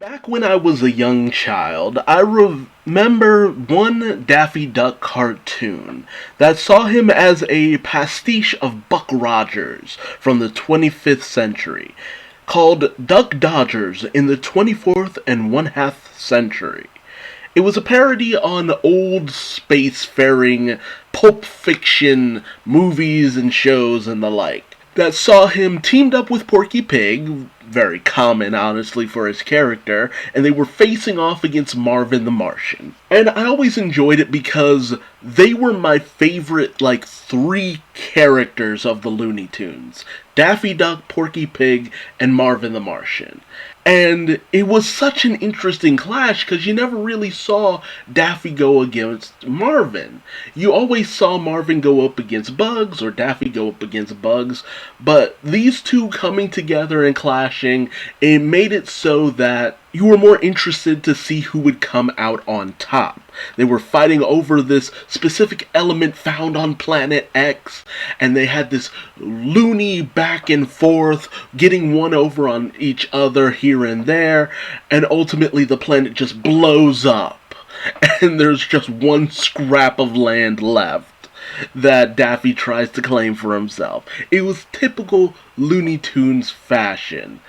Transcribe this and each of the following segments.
Back when I was a young child, I remember one Daffy Duck cartoon that saw him as a pastiche of Buck Rogers from the 25th century, called Duck Dodgers in the 24th and one-half century. It was a parody on old spacefaring pulp fiction movies and shows and the like that saw him teamed up with Porky Pig, very common honestly for his character, and they were facing off against Marvin the Martian. And I always enjoyed it because they were my favorite, three characters of the Looney Tunes. Daffy Duck, Porky Pig, and Marvin the Martian. And it was such an interesting clash because you never really saw Daffy go against Marvin. You always saw Marvin go up against Bugs or Daffy go up against Bugs. But these two coming together and clashing, it made it so that you were more interested to see who would come out on top. They were fighting over this specific element found on Planet X, and they had this loony back and forth, getting one over on each other here and there, and ultimately the planet just blows up, and there's just one scrap of land left that Daffy tries to claim for himself. It was typical Looney Tunes fashion.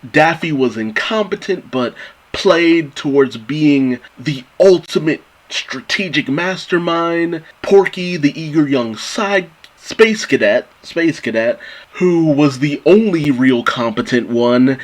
Daffy was incompetent, but played towards being the ultimate strategic mastermind. Porky, the eager young space cadet, who was the only real competent one,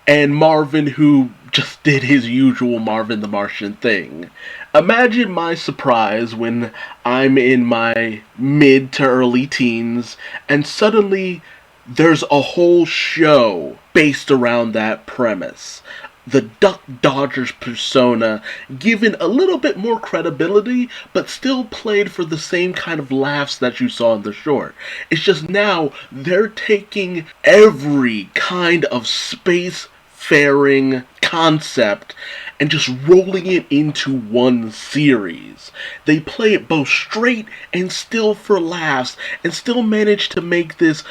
and Marvin, who just did his usual Marvin the Martian thing. Imagine my surprise when I'm in my mid to early teens, and suddenly there's a whole show based around that premise. The Duck Dodgers persona given a little bit more credibility, but still played for the same kind of laughs that you saw in the short. It's just now they're taking every kind of space-faring concept and just rolling it into one series. They play it both straight and still for laughs, and still manage to make this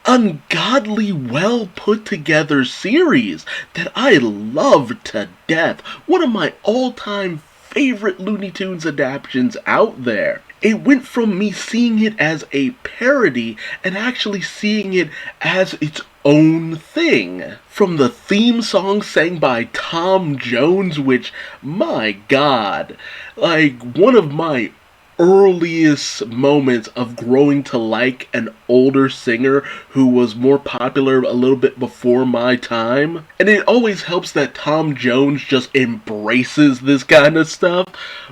ungodly well put together series that I love to death. One of my all-time favorite Looney Tunes adaptations out there. It went from me seeing it as a parody and actually seeing it as its own thing. From the theme song sang by Tom Jones, which, my god, one of my earliest moments of growing to like an older singer who was more popular a little bit before my time. And it always helps that Tom Jones just embraces this kind of stuff.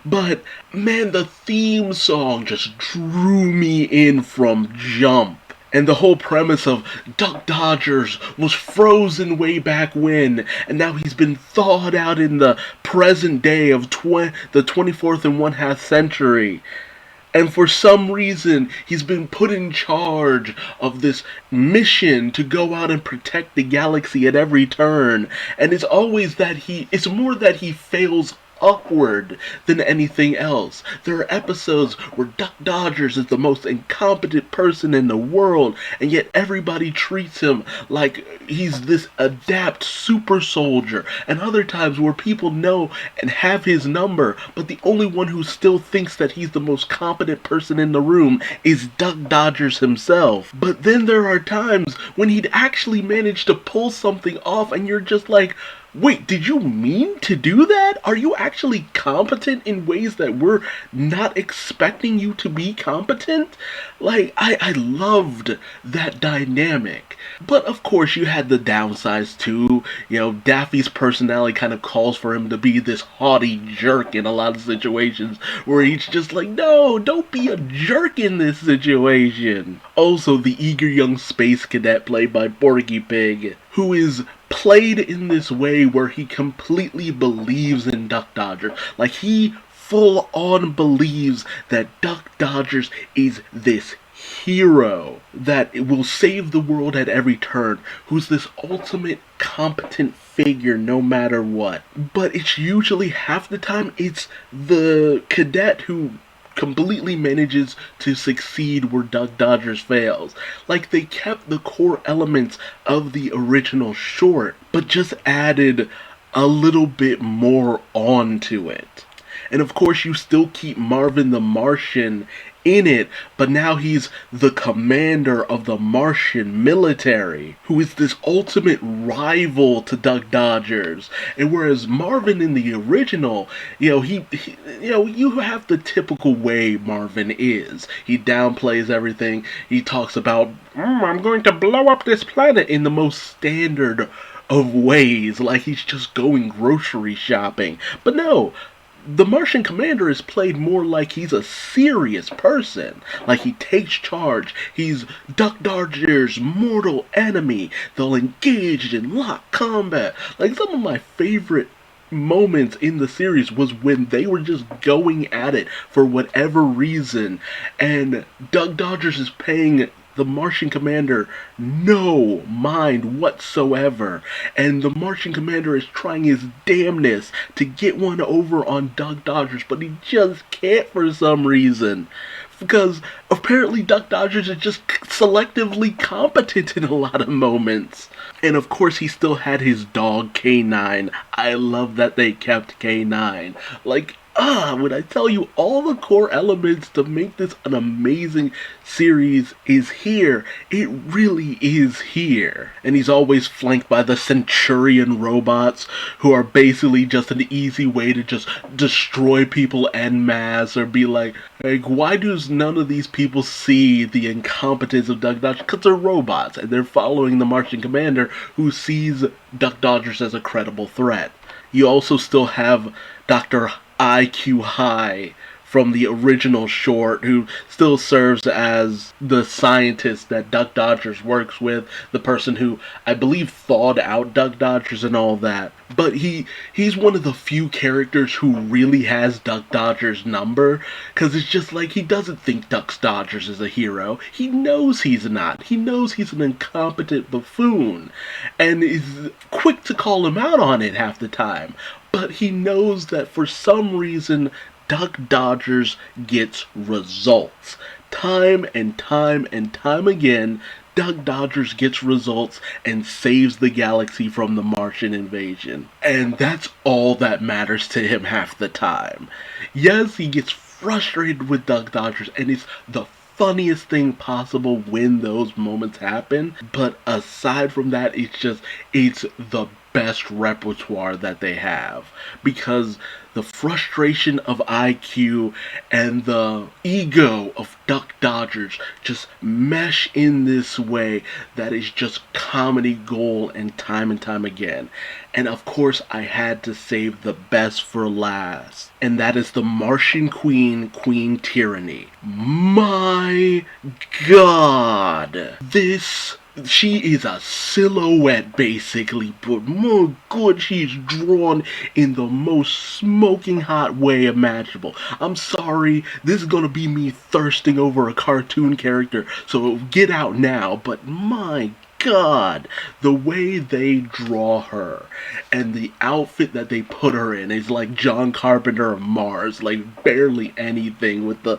But man, the theme song just drew me in from jump. And the whole premise of Duck Dodgers was frozen way back when, and now he's been thawed out in the present day of the 24th and one-half century. And for some reason, he's been put in charge of this mission to go out and protect the galaxy at every turn. And it's more that he fails upward than anything else. There are episodes where Duck Dodgers is the most incompetent person in the world, and yet everybody treats him like he's this adept super soldier, and other times where people know and have his number, but the only one who still thinks that he's the most competent person in the room is Duck Dodgers himself. But then there are times when he'd actually managed to pull something off, and you're just like, wait, did you mean to do that? Are you actually competent in ways that we're not expecting you to be competent? I loved that dynamic. But of course you had the downsides too. Daffy's personality kind of calls for him to be this haughty jerk in a lot of situations where he's just like, no, don't be a jerk in this situation. Also, the eager young space cadet played by Porky Pig, who is played in this way where he completely believes in Duck Dodgers. He full on believes that Duck Dodgers is this hero that will save the world at every turn, who's this ultimate competent figure no matter what. But it's usually half the time it's the cadet who completely manages to succeed where Duck Dodgers fails. They kept the core elements of the original short, but just added a little bit more onto it. And of course, you still keep Marvin the Martian in it, but now he's the commander of the Martian military, who is this ultimate rival to Duck Dodgers. And whereas Marvin in the original, you have the typical way Marvin is. He downplays everything. He talks about, I'm going to blow up this planet in the most standard of ways, like he's just going grocery shopping. But no, the Martian commander is played more like he's a serious person. Like he takes charge. He's Duck Dodger's mortal enemy. They'll engage in lock combat. Like some of my favorite moments in the series was when they were just going at it for whatever reason. And Duck Dodgers is paying the Martian commander no mind whatsoever, and the Martian commander is trying his damnedest to get one over on Duck Dodgers, but he just can't for some reason. Because apparently Duck Dodgers is just selectively competent in a lot of moments. And of course he still had his dog K9. I love that they kept K9. Like, when I tell you all the core elements to make this an amazing series is here, it really is here. And he's always flanked by the Centurion robots, who are basically just an easy way to just destroy people en masse, or be like, why does none of these people see the incompetence of Duck Dodgers? Because they're robots, and they're following the Martian commander, who sees Duck Dodgers as a credible threat. You also still have Dr. IQ High from the original short, who still serves as the scientist that Duck Dodgers works with, the person who I believe thawed out Duck Dodgers and all that. But he's one of the few characters who really has Duck Dodgers' number, because it's just like he doesn't think Duck Dodgers is a hero. He knows he's not. He knows he's an incompetent buffoon, and is quick to call him out on it half the time. But he knows that for some reason, Duck Dodgers gets results. Time and time and time again, Duck Dodgers gets results and saves the galaxy from the Martian invasion. And that's all that matters to him half the time. Yes, he gets frustrated with Duck Dodgers, and it's the funniest thing possible when those moments happen. But aside from that, it's the best repertoire that they have, because the frustration of IQ and the ego of Duck Dodgers just mesh in this way that is just comedy gold and time again. And of course I had to save the best for last, and that is the Martian Queen, Queen Tyranny. My God, she is a silhouette, basically, but my God, she's drawn in the most smoking hot way imaginable. I'm sorry, this is gonna be me thirsting over a cartoon character, so get out now, but my God, the way they draw her and the outfit that they put her in is like John Carpenter of Mars, like barely anything, with the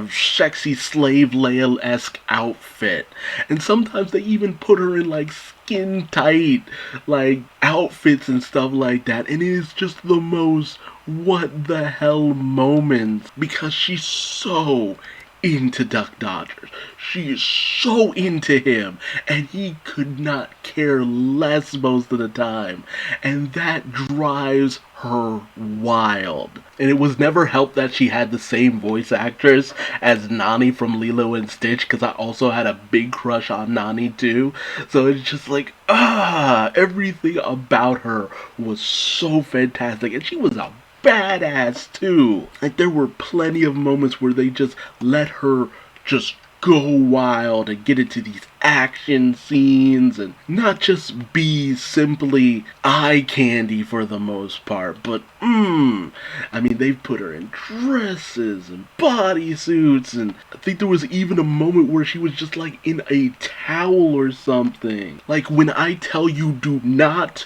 sexy slave Leia-esque outfit. And sometimes they even put her in like skin tight like outfits and stuff like that, and it is just the most what the hell moments, because she's so into Duck Dodgers. She is so into him, and he could not care less most of the time, and that drives her wild. And it was never helped that she had the same voice actress as Nani from Lilo and Stitch, because I also had a big crush on Nani too. So it's just like, everything about her was so fantastic, and she was a badass too. Like, there were plenty of moments where they just let her just go wild and get into these action scenes and not just be simply eye candy for the most part, but I mean, they've put her in dresses and bodysuits, and I think there was even a moment where she was just like in a towel or something. Like, when I tell you, do not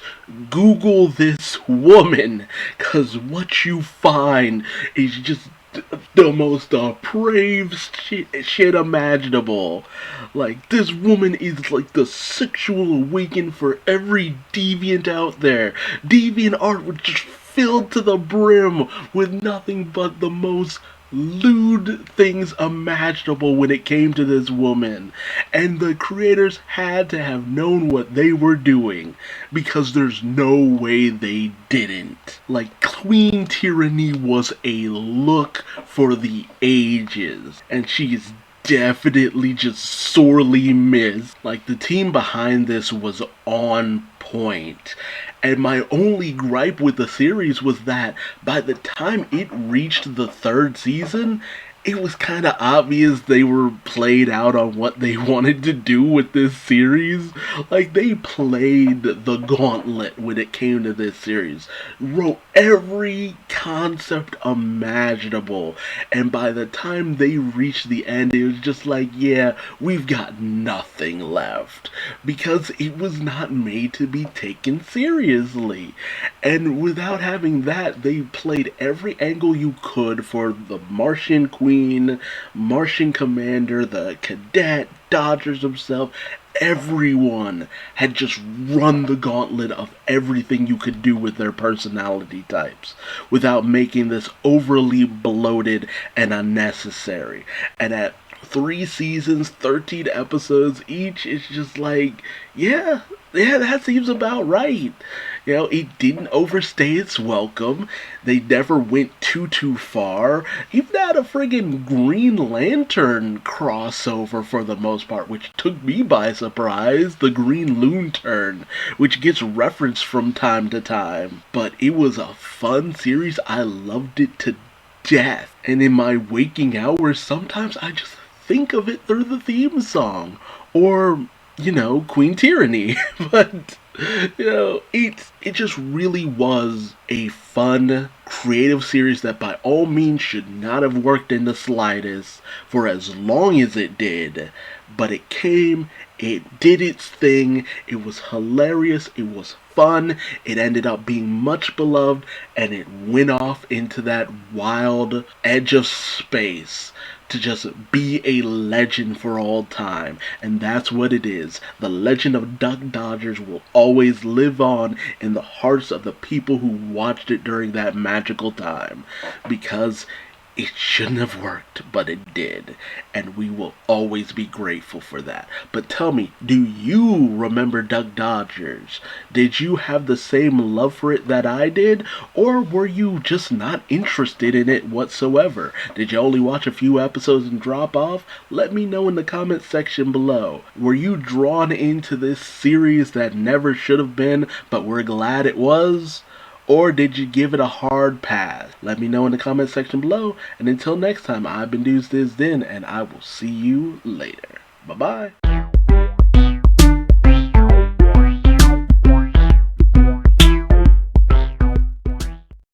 Google this woman, cause what you find is just the most depraved shit imaginable. Like, this woman is like the sexual awakening for every deviant out there. Deviant art was just filled to the brim with nothing but the most lewd things imaginable when it came to this woman. And the creators had to have known what they were doing, because there's no way they didn't. Like, Queen Tyranny was a look for the ages, and she is definitely just sorely missed. Like, the team behind this was on point. And my only gripe with the series was that by the time it reached the third season, it was kind of obvious they were played out on what they wanted to do with this series. Like, they played the gauntlet when it came to this series. Wrote every concept imaginable. And by the time they reached the end, it was just like, yeah, we've got nothing left. Because it was not made to be taken seriously. And without having that, they played every angle you could for the Martian Queen, Martian Commander, the Cadet, Dodgers himself. Everyone had just run the gauntlet of everything you could do with their personality types without making this overly bloated and unnecessary. And at 3 seasons, 13 episodes each, it's just like, yeah, that seems about right. You know, it didn't overstay its welcome. They never went too far. Even had a friggin' Green Lantern crossover for the most part, which took me by surprise. The Green Lantern, which gets referenced from time to time. But it was a fun series. I loved it to death. And in my waking hours, sometimes I just think of it through the theme song. Or, you know, Queen Tyranny. But, you know, it just really was a fun, creative series that by all means should not have worked in the slightest for as long as it did. But it came, it did its thing, it was hilarious, it was fun, it ended up being much beloved, and it went off into that wild edge of space to just be a legend for all time. And that's what it is. The legend of Duck Dodgers will always live on in the hearts of the people who watched it during that magical time. Because it shouldn't have worked, but it did. And we will always be grateful for that. But tell me, do you remember Duck Dodgers? Did you have the same love for it that I did? Or were you just not interested in it whatsoever? Did you only watch a few episodes and drop off? Let me know in the comments section below. Were you drawn into this series that never should have been, but we're glad it was? Or did you give it a hard pass? Let me know in the comment section below. And until next time, I've been Duuz-Diz-Din, and I will see you later. Bye-bye.